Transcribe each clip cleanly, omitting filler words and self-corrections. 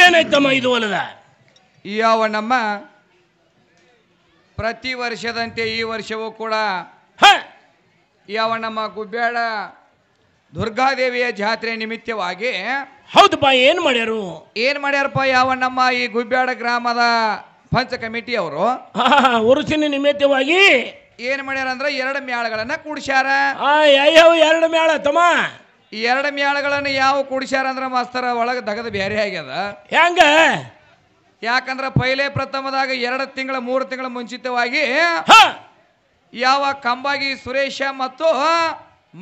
ಏನಾಯ್ತಮ್ಮ ಇದು ಹೊಲದ ಯಾವ ನಮ್ಮ ಪ್ರತಿ ವರ್ಷದಂತೆ ಈ ವರ್ಷವೂ ಕೂಡ ಯಾವ ನಮ್ಮ ಗುಬ್ಬ್ಯಾಡ ದುರ್ಗಾದೇವಿಯ ಜಾತ್ರೆ ನಿಮಿತ್ತವಾಗಿ ಹೌದಪ್ಪ ಏನ್ ಮಾಡ್ಯಾರಪ್ಪ ಯಾವ ನಮ್ಮ ಈ ಗುಬ್ಬ್ಯಾಡ ಗ್ರಾಮದ ಪಂಚ ಕಮಿಟಿ ಅವರು ಉರುಸಿನ ನಿಮಿತ್ತವಾಗಿ ಏನ್ ಮಾಡ್ಯಾರ ಅಂದ್ರೆ 2 ಮ್ಯಾಳಗಳನ್ನ ಕೂಡಿಸ್ಯಾರ. ಯಾವ 2 ಮ್ಯಾಳ ತಮ್ಮ? ಈ 2 ಮ್ಯಾಳಗಳನ್ನು ಯಾವ ಕೂಡಿಸ್ಯಾರ ಅಂದ್ರ ಮಾಸ್ತರ ಒಳಗೆ ದಗದ ಬೇರೆ ಆಗ್ಯದ. ಹೆಂಗ? ಯಾಕಂದ್ರ ಪೈಲೆ ಪ್ರಥಮದಾಗ 2 ತಿಂಗಳ 3 ತಿಂಗಳ ಮುಂಚಿತವಾಗಿ ಯಾವ ಕಂಬಾಗಿ ಸುರೇಶ ಮತ್ತು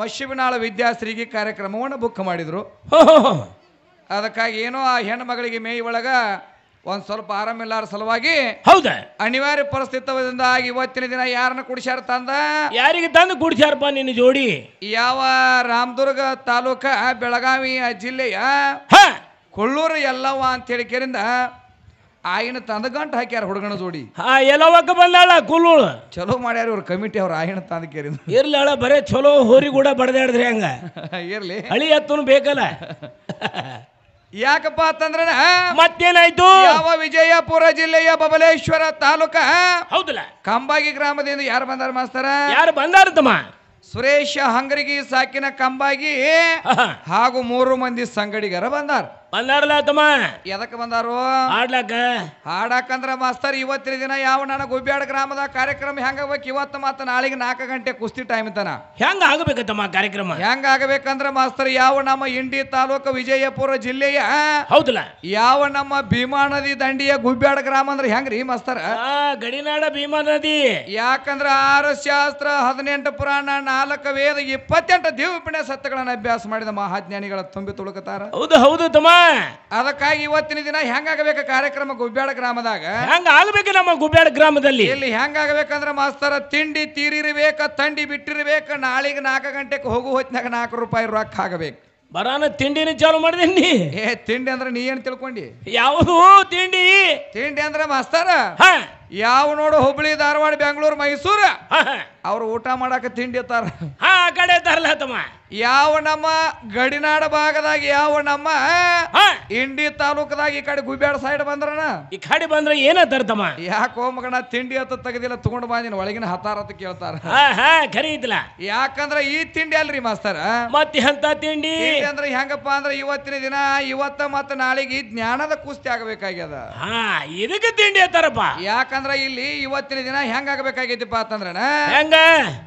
ಮಶ್ಯವಿನಾಳ ವಿದ್ಯಾಶ್ರೀಗೆ ಕಾರ್ಯಕ್ರಮವನ್ನು ಬುಕ್ ಮಾಡಿದ್ರು. ಅದಕ್ಕಾಗಿ ಏನೋ ಆ ಹೆಣ್ಣು ಮಗಳಿಗೆ ಮೇಯಿ ಒಳಗ ಒಂದ್ ಸ್ವಲ್ಪ ಆರಾಮಿಲ್ಲಾರ ಸಲುವಾಗಿ ಹೌದಾ ಅನಿವಾರ್ಯ ಪರಿಸ್ಥಿತಿಯಿಂದ ಇವತ್ತಿನ ದಿನ ಯಾರನ್ನ ಕುಡಿಸ್ಯಾರ ತಂದ? ಯಾರಿಗೆ ತಂದು ಕುಡಿಸ್ಯಾರಪ್ಪ ನಿನ್ನ ಜೋಡಿ? ಯಾವ ರಾಮದುರ್ಗ ತಾಲೂಕ ಬೆಳಗಾವಿ ಜಿಲ್ಲೆಯ ಕೊಳ್ಳೂರು ಎಲ್ಲವ್ವ ಅಂತ ಹೇಳಿ ಕೇರಿಂದ ಆಯಿನ ತಂದ ಗಂಟು ಹಾಕ್ಯಾರ ಹುಡುಗನ ಜೋಡಿ. ಎಲ್ಲವಕ್ಕ ಬಂದಾಳ ಕುಲ್ಲೂಳು. ಚಲೋ ಮಾಡ್ಯಾರ ಇವ್ರ ಕಮಿಟಿ ಅವ್ರ ಆಯಿನ ತಂದ ಕೇರಿಂದ. ಇರ್ಲಾಳ ಬರೇ ಚಲೋ ಹೋರಿ ಕೂಡ ಬಡದಾಡಿದ್ರಿ ಹಂಗ ಇರ್ಲಿ ಹಳಿ ಎತ್ತನು ಬೇಕಲ್ಲ. ಯಾಕಪ್ಪ ಅಂತಂದ್ರ ಮತ್ತೇನಾಯ್ತು? ಯಾವ ವಿಜಯಪುರ ಜಿಲ್ಲೆಯ ಬಬಲೇಶ್ವರ ತಾಲೂಕ ಹೌದಲ್ಲ ಕಂಬಾಗಿ ಗ್ರಾಮದಿಂದ ಯಾರು ಬಂದಾರ ಮಾಸ್ತರ? ಯಾರು ಬಂದಾರ ತಮ್ಮ? ಸುರೇಶ ಹಂಗರಿಗೆ ಸಾಕಿನ ಕಂಬಾಗಿ ಹಾಗೂ 3 ಮಂದಿ ಸಂಗಡಿಗರ ಬಂದಾರಲ್ಲ ತಮ್ಮ. ಎದಕ್ಕೆ ಬಂದಾರು? ಹಾಡಾಕಂದ್ರ ಮಾಸ್ತರ್ ಇವತ್ತಿನ ದಿನ ಯಾವ ನನ್ನ ಗುಬ್ಬ್ಯಾಡ ಗ್ರಾಮದ ಕಾರ್ಯಕ್ರಮ ಹೆಂಗಾಗ್ಬೇಕು? ಇವತ್ತು ಮತ್ತ ನಾಳೆಗೆ 4 ಗಂಟೆ ಕುಸ್ತಿ ಟೈಮ್ ತನ ಹೆಂಗ ಆಗಬೇಕತ್ತಮ್ಮ ಕಾರ್ಯಕ್ರಮ? ಹೆಂಗ ಆಗಬೇಕಂದ್ರ ಮಾಸ್ತರ್ ಯಾವ ನಮ್ಮ ಇಂಡಿ ತಾಲೂಕು ವಿಜಯಪುರ ಜಿಲ್ಲೆಯ ಹೌದಲ್ಲ ಯಾವ ನಮ್ಮ ಭೀಮಾ ನದಿ ದಂಡಿಯ ಗುಬ್ಬ್ಯಾಡ ಗ್ರಾಮ ಅಂದ್ರೆ ಹೆಂಗ್ರಿ ಮಾಸ್ತರ? ಗಡಿನಾಡ ಭೀಮಾ ನದಿ. ಯಾಕಂದ್ರ 6 ಶಾಸ್ತ್ರ 18 ಪುರಾಣ 4 ವೇದ 28 ದಿವ್ಯ ಸತ್ಯಗಳನ್ನ ಅಭ್ಯಾಸ ಮಾಡಿದ ಮಹಾಜ್ಞಾನಿಗಳ ತುಂಬಿ ತುಳುಕತಾರ. ಹೌದು ತಮ್ಮ. ಅದಕ್ಕಾಗಿ ಇವತ್ತಿನ ದಿನ ಹೆಂಗಾಗಬೇಕ ಕಾರ್ಯಕ್ರಮ ಗುಬ್ಬ್ಯಾಡ ಗ್ರಾಮದಾಗ? ಹೆಂಗ ಆಗ್ಬೇಕು ನಮ್ಮ ಗುಬ್ಬ್ಯಾಡ ಗ್ರಾಮದಲ್ಲಿ? ಇಲ್ಲಿ ಹೆಂಗಾಗಬೇಕಂದ್ರ ಮಾಸ್ತರ ತಿಂಡಿ ತೀರಿರ್ಬೇಕ, ತಂಡಿ ಬಿಟ್ಟಿರ್ಬೇಕ, ನಾಳೆಗೆ 4 ಗಂಟೆಗೆ ಹೋಗು ಹೊತ್ತಿನಾಗ 4 ರೂಪಾಯಿ ರೊಕ್ಕ ಆಗಬೇಕು. ಬರಾನ ತಿಂಡಿನ ಚಾಲು ಮಾಡಿದೀನಿ. ತಿಂಡಿ ಅಂದ್ರೆ ನೀ ಏನ್ ತಿಳ್ಕೊಂಡಿ? ಯಾವುದು ತಿಂಡಿ? ತಿಂಡಿ ಅಂದ್ರೆ ಮಾಸ್ತರ ಯಾವ ನೋಡು ಹುಬ್ಳಿ ಧಾರವಾಡ ಬೆಂಗಳೂರು ಮೈಸೂರ ಅವ್ರು ಊಟ ಮಾಡಾಕ ತಿಂಡಿ ಇರ್ತಾರ. ಕಡೆ ಇರ್ತಾರಲ್ಲ ತಮ್ಮ. ಯಾವ ನಮ್ಮ ಗಡಿನಾಡ ಭಾಗದಾಗ ಯಾವ ನಮ್ಮ ಇಂಡಿ ತಾಲೂಕದಾಗ ಈ ಕಡೆ ಗುಬ್ಬ್ಯಾಡ ಸೈಡ್ ಬಂದ್ರನ ಈ ಕಡೆ ಬಂದ್ರ ಏನಂತಾರ ತಮ್ಮ? ಯಾಕೋ ಮಗನ ತಿಂಡಿ ಹತ್ತ ತೆಗದಿಲ್ಲ ತಗೊಂಡು ಬಂದಿನ ಒಳಗಿನ ಹತಾರತ ಕೇಳ್ತಾರ. ಖರೀದಿಲ್ಲ. ಯಾಕಂದ್ರ ಈ ತಿಂಡಿ ಅಲ್ರಿ ಮಾಸ್ತರ. ಮತ್ತೆ ಅಂತ ತಿಂಡಿ ಅಂದ್ರೆ ಹೆಂಗಪ್ಪ ಅಂದ್ರ ಇವತ್ತಿನ ದಿನ ಇವತ್ತ ಮತ್ತ ನಾಳೆಗೆ ಜ್ಞಾನದ ಕುಸ್ತಿ ಆಗಬೇಕಾಗ್ಯದ. ಇದಕ್ಕೆ ತಿಂಡಿ ಅಂತಾರಪ್ಪ. ಯಾಕಂದ್ರ ಇಲ್ಲಿ ಇವತ್ತಿನ ದಿನ ಹೆಂಗ ಆಗಬೇಕಾಗೈತಿಪ್ಪ ಅಂತಂದ್ರ ಹೆಂಗ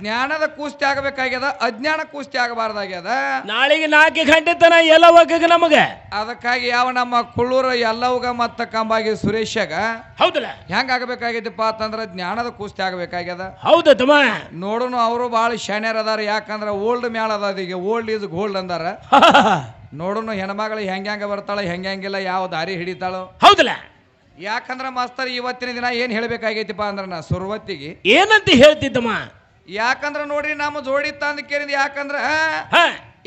ಜ್ಞಾನದ ಕುಸ್ತಿ ಆಗಬೇಕಾಗ್ಯದ, ಅಜ್ಞಾನ ಕುಸ್ತಿ ಆಗಬಾರ್ದಾಗ್ಯದ. ನಾಳೆಗೆ 4 ಗಂಟೆ ತನ ಎಲ್ಲ ಹೋಗ ನಮಗೆ. ಅದಕ್ಕಾಗಿ ಯಾವ ನಮ್ಮ ಕುಳ್ಳೂರ ಎಲ್ಲವಗ ಮತ್ತ ಕಂಬಾಗಿ ಸುರೇಶಗ ಹೌದಲ್ಲ ಹೆಂಗ ಆಗಬೇಕಾಗೈತಿಪ್ಪ ಅಂತಂದ್ರ ಜ್ಞಾನದ ಕುಸ್ತಿ ಆಗಬೇಕಾಗ್ಯದ. ಹೌದ ತಮ್ಮ. ನೋಡುನು ಅವರು ಬಹಳ ಶಾಣ್ಯರ್ ಅದಾರ. ಯಾಕಂದ್ರ ಓಲ್ಡ್ ಮ್ಯಾಳ ಅದ, ಈಗ ಓಲ್ಡ್ ಈಸ್ ಗೋಲ್ಡ್ ಅಂದಾರ. ನೋಡುನು ಹೆಣ್ಮಗಳು ಹೆಂಗ ಬರ್ತಾಳ, ಹೆಂಗಿಲ್ಲ, ಯಾವ ದಾರಿ ಹಿಡಿತಾಳೋ. ಹೌದಲ್ಲ. ಯಾಕಂದ್ರ ಮಾಸ್ತರ್ ಇವತ್ತಿನ ದಿನ ಏನ್ ಹೇಳ್ಬೇಕಾಗೈತಿಪ್ಪ ಅಂದ್ರ ನಾ ಸುರುವತ್ತಿಗೆ ಏನಂತ ಹೇಳ್ತಿದ್ದಮ್ಮ? ಯಾಕಂದ್ರ ನೋಡ್ರಿ ನಮ್ಮ ಜೋಡಿ ತಂದ ಕೇಳಿದ್. ಯಾಕಂದ್ರ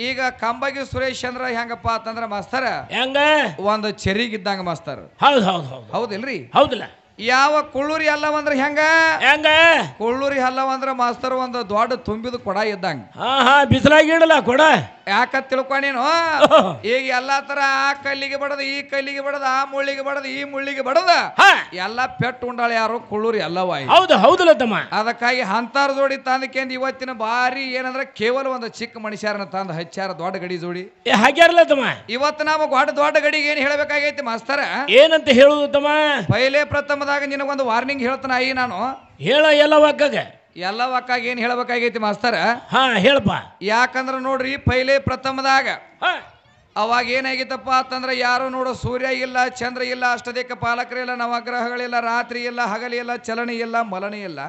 ಈಗ ಕಂಬಾಗಿ ಸುರೇಶ್ ಅಂದ್ರ ಹೆಂಗಪ್ಪ ಅಂತಂದ್ರ ಮಾಸ್ತರ ಹೆಂಗ ಒಂದು ಚೆರಿಗಿದ್ದಂಗ ಮಾಸ್ತರ್. ಹೌದಿಲ್ರಿ? ಹೌದಲ್ಲ. ಯಾವ ಕುಳ್ಳೂರಿ ಅಲ್ಲವಂದ್ರ ಹೆಂಗ ಕುಳ್ಳೂರಿ ಅಲ್ಲವಂದ್ರ ಮಾಸ್ತರ್ ಒಂದು ದೊಡ್ಡ ತುಂಬಿದ ಕೊಡ ಇದ್ದಂಗ. ಬಿಸಿಲಾಗಿ ಇಡಲ್ಲ ಕೊಡ. ಯಾಕ ತಿಳ್ಕೊಂಡೇನು? ಈಗ ಎಲ್ಲಾ ತರ ಆ ಕಲ್ಲಿಗೆ ಬಡದ, ಈ ಕಲ್ಲಿಗೆ ಬಡದ, ಆ ಮುಳ್ಳಿಗೆ ಬಡದ, ಈ ಮುಳ್ಳಿಗೆ ಬಡದ ಎಲ್ಲಾ ಪೆಟ್ಟು ಉಂಡಾಳ ಯಾರು ಕುಳ್ಳೂರಿ ಅಲ್ಲವ. ಹೌದಲ್ಲ ತಮ್ಮ. ಅದಕ್ಕಾಗಿ ಅಂತಾರ ಜೋಡಿ ತಂದಕೇಂದ್ ಇವತ್ತಿನ ಬಾರಿ ಏನಂದ್ರ ಕೇವಲ ಒಂದು ಚಿಕ್ಕ ಮನುಷ್ಯರನ್ನ ತಂದ ಹಚ್ಚಾರ ದೊಡ್ಡ ಗಡಿ ಜೋಡಿ ಹಾಕ್ಯಾರಲ್ಲ ತಮ್ಮ. ಇವತ್ತು ನಾವು ದೊಡ್ಡ ಗಡಿಗೆ ಏನ್ ಹೇಳ್ಬೇಕಾಗೈತಿ ಮಾಸ್ತರ? ಏನಂತ ಹೇಳುದು ತಮ್ಮ? ಪೈಲೆ ಪ್ರಥಮದಾಗ ನಿನಗೊಂದು ವಾರ್ನಿಂಗ್ ಹೇಳ್ತಾನ ಅಯ್ಯ ನಾನು. ಹೇಳ ಎಲ್ಲ ಒಕ್ಕಾಗ ಏನ್ ಹೇಳ್ಬೇಕಾಗೈತಿ ಮಾಸ್ತರ? ಹೇಳಪ್ಪ. ಯಾಕಂದ್ರ ನೋಡ್ರಿ ಪೈಲೆ ಪ್ರಥಮದಾಗ ಅವಾಗ ಏನಾಗಿತ್ತಪ್ಪ ಅಂತಂದ್ರ ಯಾರು ನೋಡು ಸೂರ್ಯ ಇಲ್ಲ, ಚಂದ್ರ ಇಲ್ಲ, ಅಷ್ಟದೇಕ ಪಾಲಕರಿಲ್ಲ, ನವಗ್ರಹಗಳಿಲ್ಲ, ರಾತ್ರಿ ಇಲ್ಲ, ಹಗಲಿ ಇಲ್ಲ, ಚಲನೆ ಇಲ್ಲ, ಮಲನೆ ಇಲ್ಲ.